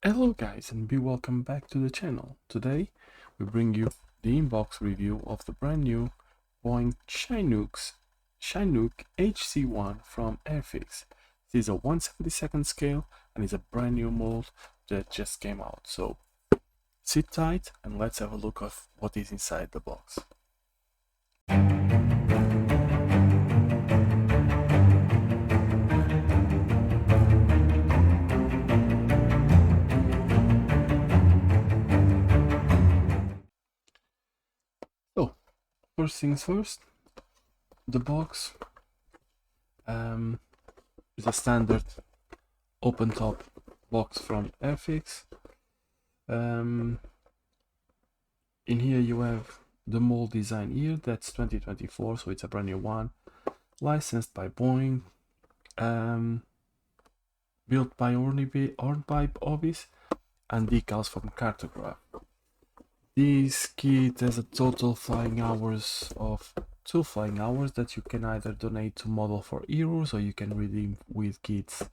Hello guys, and be welcome back to the channel. Today we bring you the inbox review of the brand new Boeing Chinook HC1 from Airfix. This is a 1/72nd scale and is a brand new mold that just came out. So sit tight and let's have a look at what is inside the box. So first things first, the box is a standard open top box from Airfix. In here you have the mold design year, that's 2024, so it's a brand new one, licensed by Boeing, built by Hornpipe Office, and decals from Cartograph. This kit has a total flying hours of 2 flying hours that you can either donate to Model for Heroes or you can redeem with kits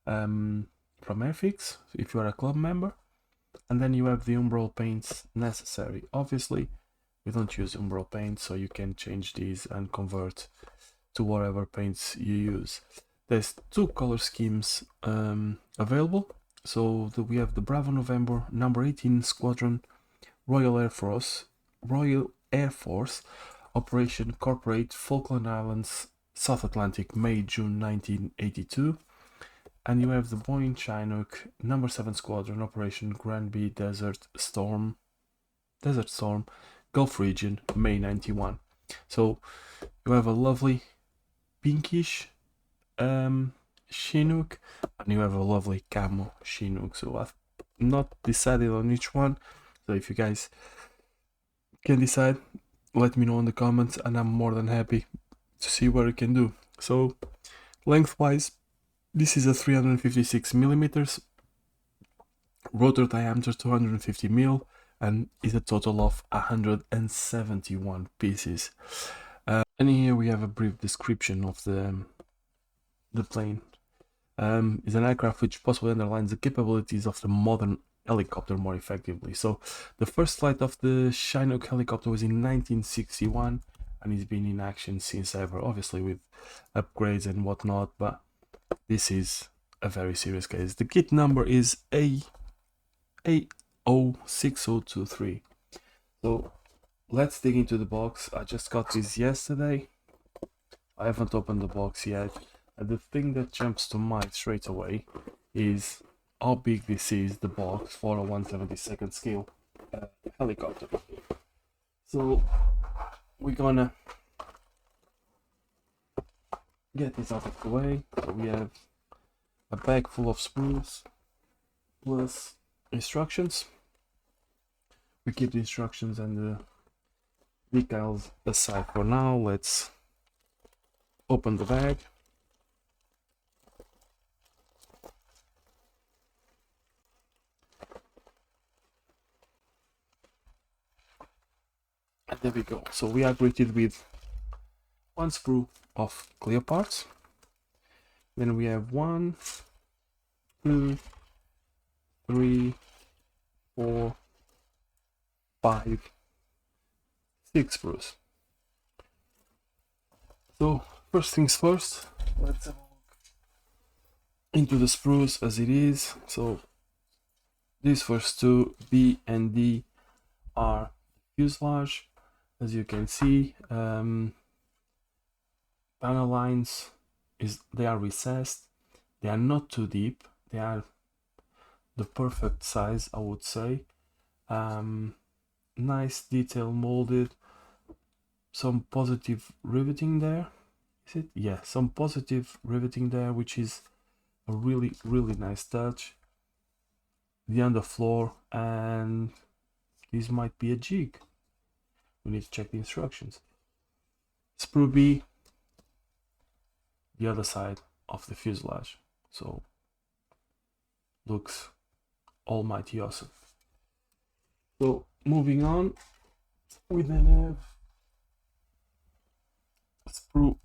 from Airfix if you are a club member. And then you have the umbral paints necessary. Obviously we don't use umbral paints, so you can change these and convert to whatever paints you use. There's 2 color schemes available. So we have the Bravo November number 18 Squadron Royal Air Force Operation Corporate, Falkland Islands, South Atlantic, May-June 1982. And you have the Boeing Chinook number 7 Squadron Operation Granby Desert Storm, Gulf Region, May 91. So you have a lovely pinkish Chinook, and you have a lovely camo Chinook. So I've not decided on each one. So if you guys can decide, let me know in the comments, and I'm more than happy to see what you can do. So lengthwise, this is a 356 millimeters, rotor diameter 250 mil, and is a total of 171 pieces. And here we have a brief description of the plane. Is an aircraft which possibly underlines the capabilities of the modern helicopter more effectively. So the first flight of the Chinook helicopter was in 1961, and it's been in action since ever, obviously with upgrades and whatnot, but this is a very serious case. The kit number is A06023. So let's dig into the box. I just got this yesterday. I haven't opened the box yet. And the thing that jumps to mind straight away is how big this is, the box, for a 1/72nd scale helicopter. So we're gonna get this out of the way. So we have a bag full of sprues plus instructions. We keep the instructions and the decals aside for now. Let's open the bag. And there we go. So we are greeted with 1 sprue of clear parts. Then we have 1, 2, 3, 4, 5, 6 sprues. So first things first, let's have a look into the sprues as it is. So these first 2, B and D, are fuselage. As you can see, panel lines they are recessed. They are not too deep. They are the perfect size, I would say. Nice detail molded. Some positive riveting there. Is it? Yeah, some positive riveting there, which is a really nice touch. The underfloor, and this might be a jig. We need to check the instructions. Sprue B, the other side of the fuselage. So looks almighty awesome. So moving on, we then have sprue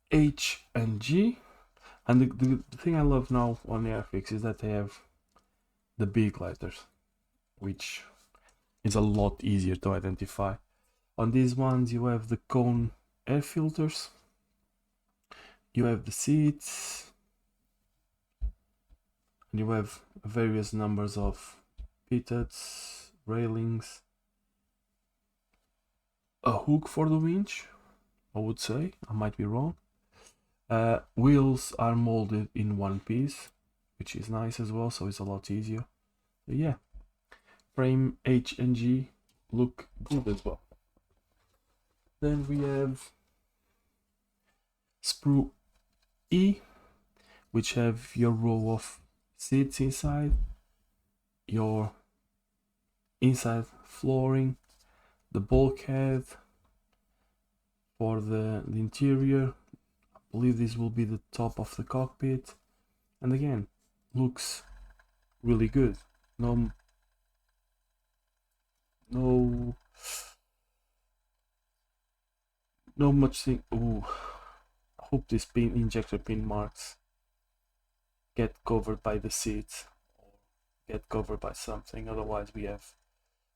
H and G. And the thing I love now on Airfix is that they have the big letters, which is a lot easier to identify. On these ones you have the cone air filters, you have the seats, and you have various numbers of pivots, railings, a hook for the winch, I would say, I might be wrong. Wheels are molded in one piece, which is nice as well, so it's a lot easier. But yeah, frame H and G look good as well. Then we have sprue E, which have your row of seats inside, your inside flooring, the bulkhead for the interior. I believe this will be the top of the cockpit, and again, looks really good. No much thing. Ooh, I hope this pin injector pin marks get covered by the seats or get covered by something, otherwise we have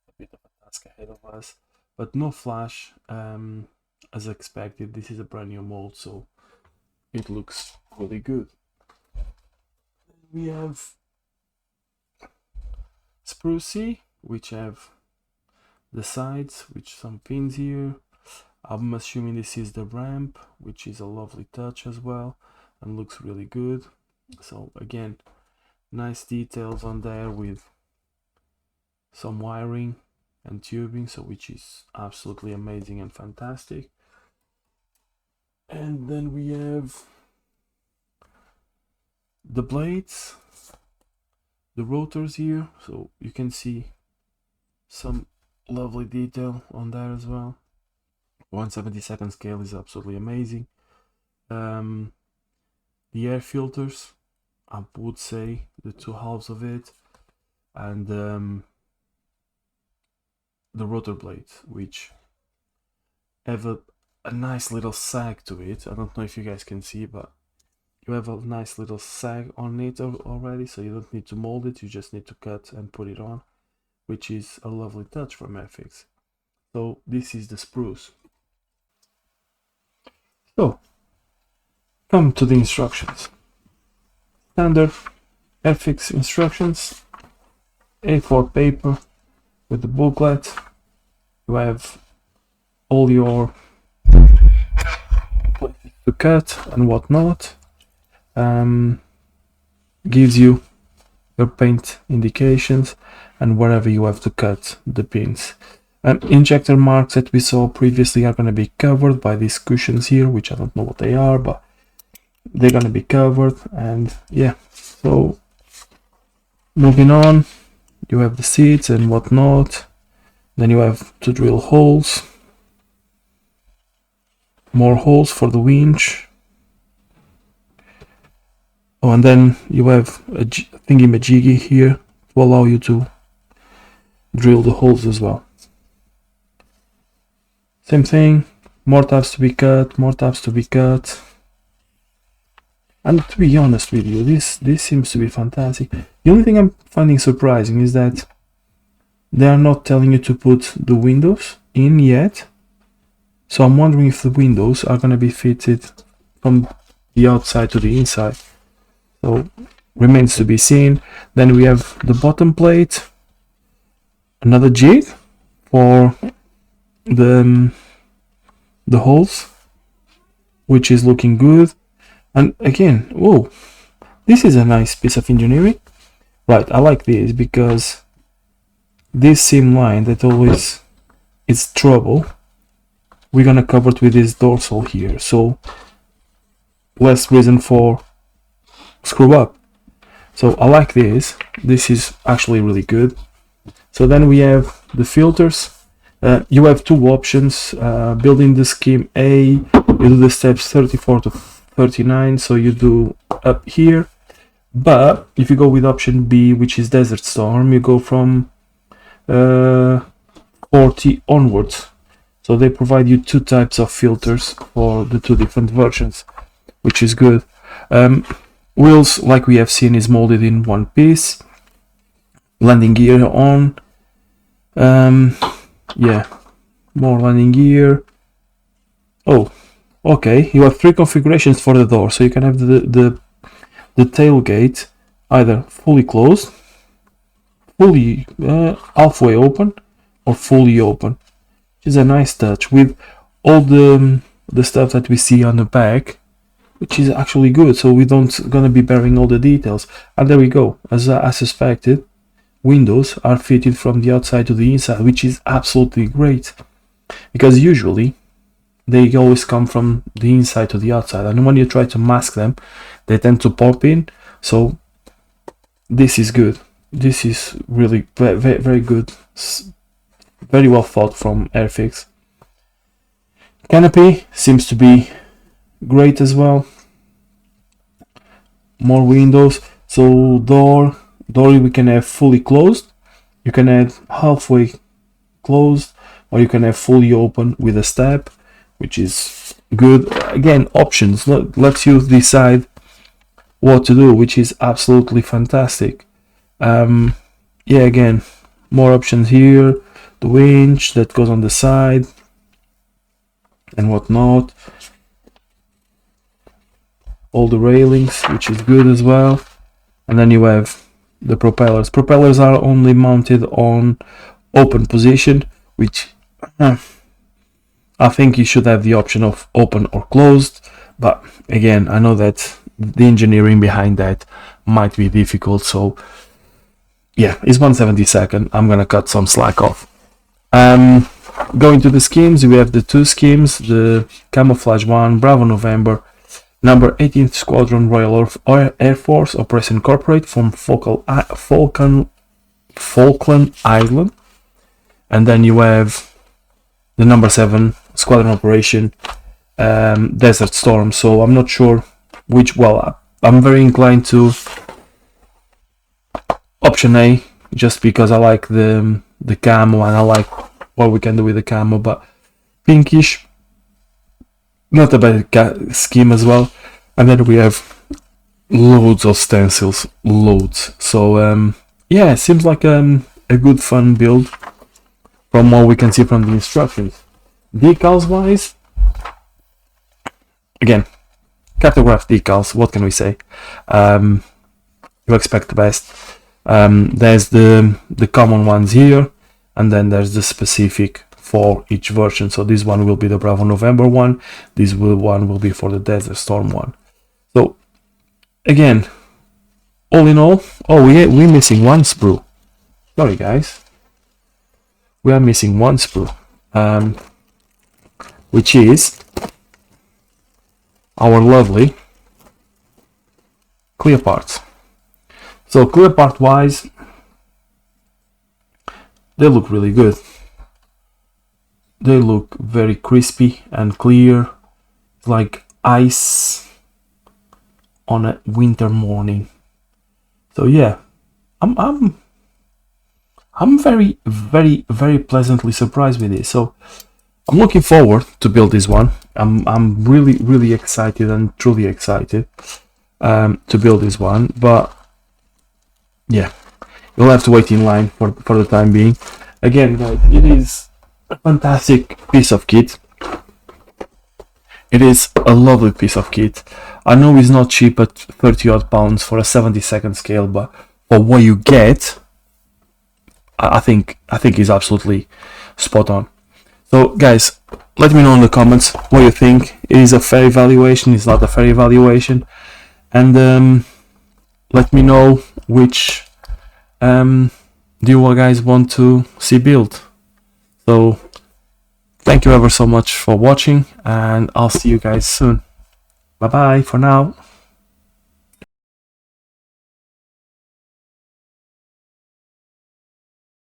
a bit of a task ahead of us. But no flash, as expected. This is a brand new mold, so it looks really good. We have sprue C, which have the sides with some pins here. I'm assuming this is the ramp, which is a lovely touch as well and looks really good. So again, nice details on there with some wiring and tubing, so which is absolutely amazing and fantastic. And then we have the blades, the rotors here, so you can see some lovely detail on there as well. 1/72 scale is absolutely amazing. The air filters, I would say the two halves of it, and the rotor blades, which have a nice little sag to it. I don't know if you guys can see, but you have a nice little sag on it already, so you don't need to mold it, you just need to cut and put it on, which is a lovely touch from Airfix. So this is the sprues. So come to the instructions. Standard Airfix instructions, A4 paper with the booklet. You have all your places to cut and whatnot. Gives you your paint indications and wherever you have to cut the pins. Injector marks that we saw previously are going to be covered by these cushions here, which I don't know what they are, but they're going to be covered. And yeah, so moving on, you have the seats and whatnot. Then you have to drill holes, more holes for the winch. Oh, and then you have a thingy-majiggy here to allow you to drill the holes as well. Same thing, more tabs to be cut, more tabs to be cut. And to be honest with you, this seems to be fantastic. The only thing I'm finding surprising is that they are not telling you to put the windows in yet. So I'm wondering if the windows are going to be fitted from the outside to the inside. So remains to be seen. Then we have the bottom plate, another jig for the holes, which is looking good. And again, whoa, this is a nice piece of engineering. Right, I like this because this seam line that always is trouble, we're gonna cover it with this dorsal here, so less reason for screw up. So I like this. This is actually really good. So then we have the filters. You have two options. Building the scheme A, you do the steps 34 to 39, so you do up here. But if you go with option B, which is Desert Storm, you go from 40 onwards. So they provide you two types of filters for the two different versions, which is good. Wheels, like we have seen, is molded in one piece. landing gear on. Yeah, more landing gear. Oh, okay, you have 3 configurations for the door, so you can have the tailgate either fully closed, fully halfway open, or fully open, which is a nice touch with all the stuff that we see on the back, which is actually good, so we don't gonna be bearing all the details. And there we go, as I suspected, windows are fitted from the outside to the inside, which is absolutely great, because usually they always come from the inside to the outside, and when you try to mask them, they tend to pop in. So this is good. This is really very, very good, very well thought from Airfix. Canopy seems to be great as well. More windows. So door we can have fully closed, you can have halfway closed, or you can have fully open with a step, which is good. Again, options, lets you decide what to do, which is absolutely fantastic. Yeah, again, more options here. The winch that goes on the side and whatnot, all the railings, which is good as well. And then you have the propellers are only mounted on open position, which I think you should have the option of open or closed, but again, I know that the engineering behind that might be difficult, so yeah, it's 1/72. I'm gonna cut some slack off. Going to the schemes, we have the 2 schemes, the Camouflage 1, Bravo November, number 18th Squadron Royal Air Force, Operation Corporate, from Falkland Island. And then you have the number 7 Squadron Operation, Desert Storm. So I'm not sure which, well, I'm very inclined to option A, just because I like the camo and I like what we can do with the camo, but pinkish, not a bad scheme as well. And then we have loads of stencils, loads. So yeah, it seems like a good fun build from what we can see from the instructions. Decals wise, again, cartograph decals, what can we say? You expect the best. There's the common ones here, and then there's the specific for each version. So this one will be the Bravo November one, this one will be for the Desert Storm one. So again, all in all, oh, we're missing one sprue. Sorry guys, we are missing one sprue, which is our lovely clear parts. So clear part wise, they look really good. They look very crispy and clear, like ice on a winter morning. So yeah, I'm very, very, very pleasantly surprised with this. So I'm looking forward to build this one. I'm really, really excited and truly excited to build this one. But yeah, you'll have to wait in line for the time being. Again, guys, it is a fantastic piece of kit. It is a lovely piece of kit. I know it's not cheap at 30 odd pounds for a 72nd scale, but for what you get, I think is absolutely spot on. So guys, let me know in the comments what you think. Is a fair evaluation, is not a fair evaluation, and let me know which do you guys want to see built. So thank you ever so much for watching, and I'll see you guys soon. Bye bye for now.